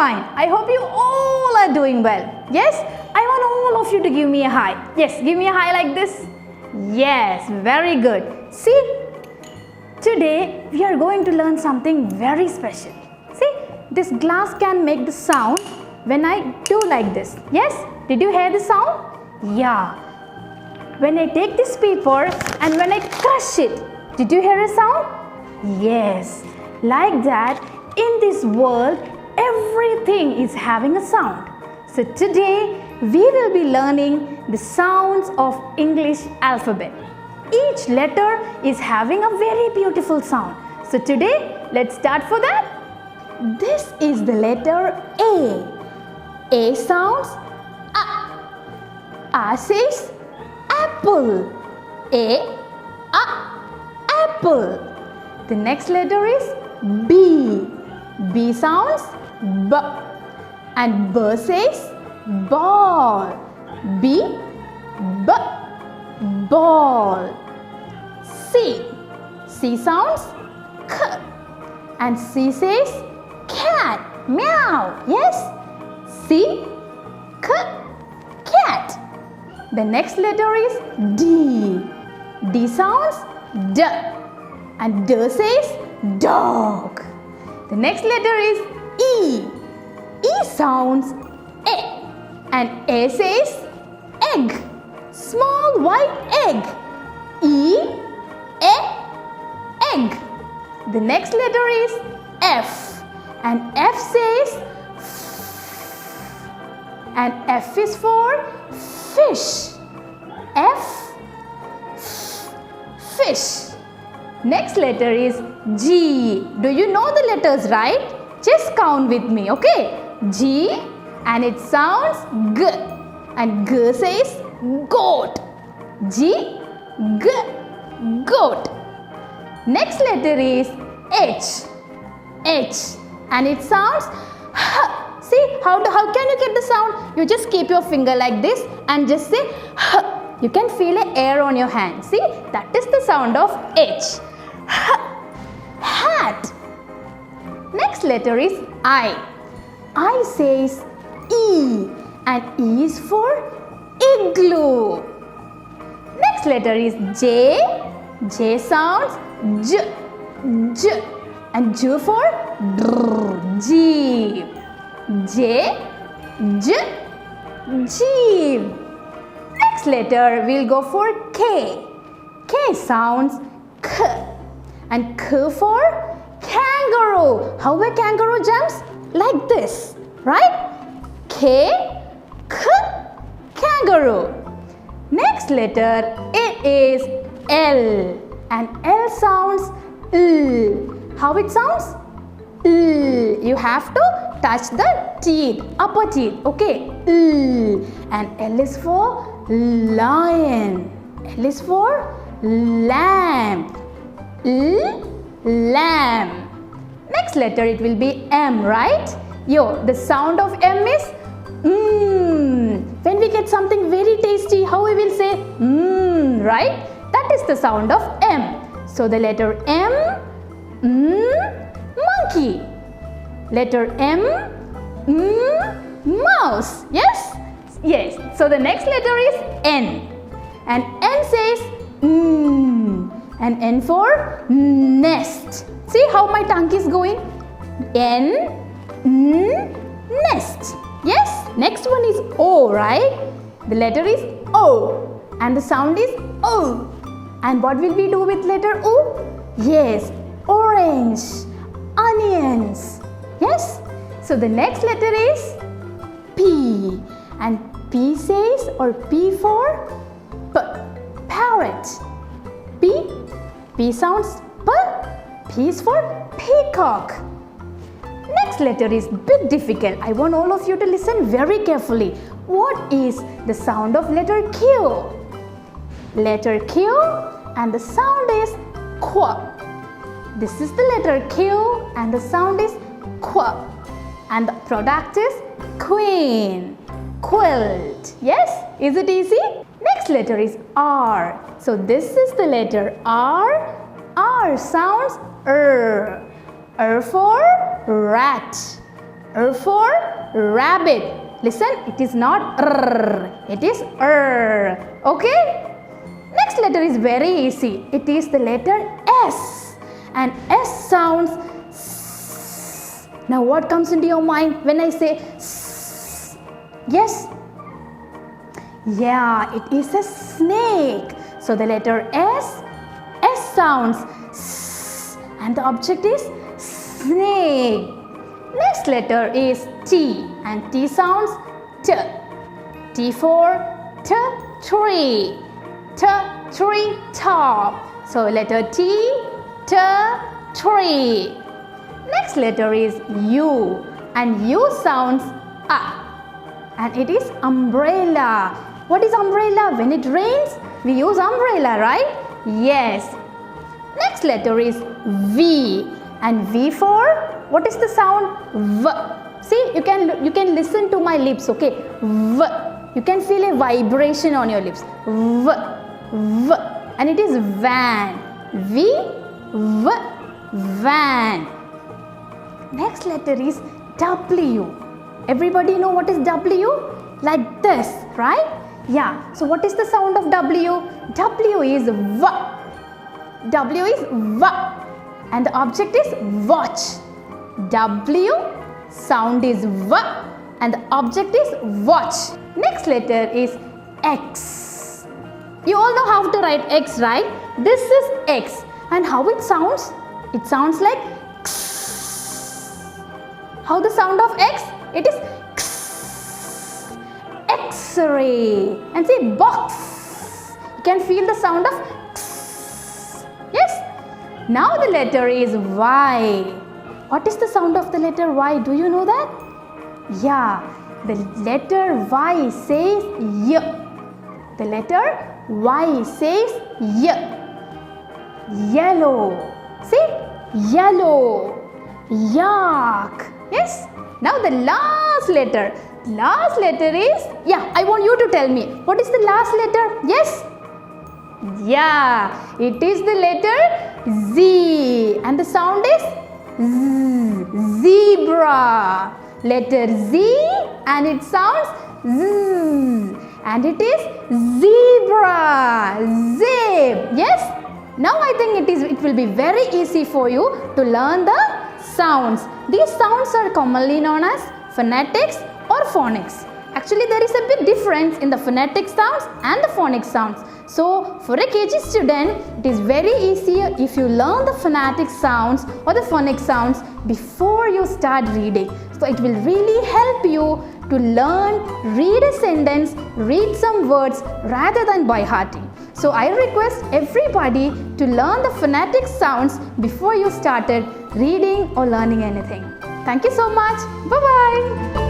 fine. I hope you all are doing well. Yes, I want all of you to give me a hi. Yes, give me a hi like this. Yes, very good. See, today we are going to learn something very special. See, this glass can make the sound when I do like this. Yes, did you hear the sound? Yeah. When I take this paper and when I crush it, did you hear a sound? Yes, like that in this world everything is having a sound. So today we will be learning the sounds of English alphabet. Each letter is having a very beautiful sound. So today let's start for that. This is the letter A. A sounds A. A says apple. A. Apple. The next letter is B. B sounds B. And B says ball. B. Ball. C. C sounds K. And C says cat. Meow. Yes. C. Cat. The next letter is D. D sounds D. And D says dog. The next letter is E. E sounds A. And A says egg. Small white egg. Egg. The next letter is F. And F says and F is for fish. Fish. Next letter is G. Do you know the letters, right? Just count with me, okay? G and it sounds G. And G says goat. G. Goat. Next letter is H. H and it sounds H. See how can you get the sound? You just keep your finger like this and just say H. You can feel an air on your hand. See, that is the sound of H. Hat. Next letter is I. I says E. And E is for igloo. Next letter is J. J sounds J. And J for jeep. Jeep. Next letter we'll go for K. K sounds K. And K for kangaroo. How a kangaroo jumps? Like this, right? K, kangaroo. Next letter it is L. And L sounds L. How it sounds? L. You have to touch the teeth, upper teeth, okay? L. And L is for lion. L is for lamb. Lamb. Next letter it will be M, right? The sound of M is When we get something very tasty, how we will say right? That is the sound of M. So the letter M, monkey. Letter M, mouse. Yes? Yes. So the next letter is N. And N says and N for nest. See how my tongue is going? N, nest. Yes? Next one is O, right? The letter is O. And the sound is O. And what will we do with letter O? Yes, orange, onions. Yes? So the next letter is P. And P says or P for parrot. P sounds P. P is for peacock. Next letter is bit difficult. I want all of you to listen very carefully. What is the sound of letter Q? Letter Q and the sound is Q. This is the letter Q and the sound is Q. And the product is queen. Quilt. Yes? Is it easy? Next letter is R. So this is the letter R. R sounds R. R for rat. R for rabbit. Listen, it is not R, it is R. Okay? Next letter is very easy. It is the letter S. And S sounds S. Now what comes into your mind when I say S? Yes? Yeah, it is a snake. So the letter S sounds S. And the object is snake. Next letter is T. And T sounds T. T for tree. Tree, top. So letter T, tree. Next letter is U. And U sounds A. And it is umbrella. What is umbrella? When it rains, we use umbrella, right? Yes. Next letter is V. And V for, what is the sound? V. See, you can listen to my lips, okay? V. You can feel a vibration on your lips. V. V. And it is van. V. V. Van. Next letter is W. Everybody know what is W? Like this, right? Yeah. So what is the sound of W? W is V. W is V. And the object is watch. W, sound is V. And the object is watch. Next letter is X. You all know how to write X, right? This is X. And how it sounds? It sounds like X. How the sound of X? It is X. X-ray. And say box. You can feel the sound of X. Yes? Now the letter is Y. What is the sound of the letter Y? Do you know that? Yeah. The letter Y says Y. The letter Y says Y. Yellow. See? Yellow. Yak. Yes? Now the last letter. Last letter is, yeah, I want you to tell me. What is the last letter? Yes? Yeah, it is the letter Z. And the sound is Z. Zebra. Letter Z and it sounds Z. And it is zebra. Zeb. Yes? Now I think it will be very easy for you to learn the sounds. These sounds are commonly known as phonetics or phonics. Actually, there is a big difference in the phonetic sounds and the phonic sounds. So, for a KG student, it is very easy if you learn the phonetic sounds or the phonic sounds before you start reading. So, it will really help you to learn, read a sentence, read some words rather than by hearting. So, I request everybody to learn the phonetic sounds before you started reading or learning anything. Thank you so much. Bye-bye.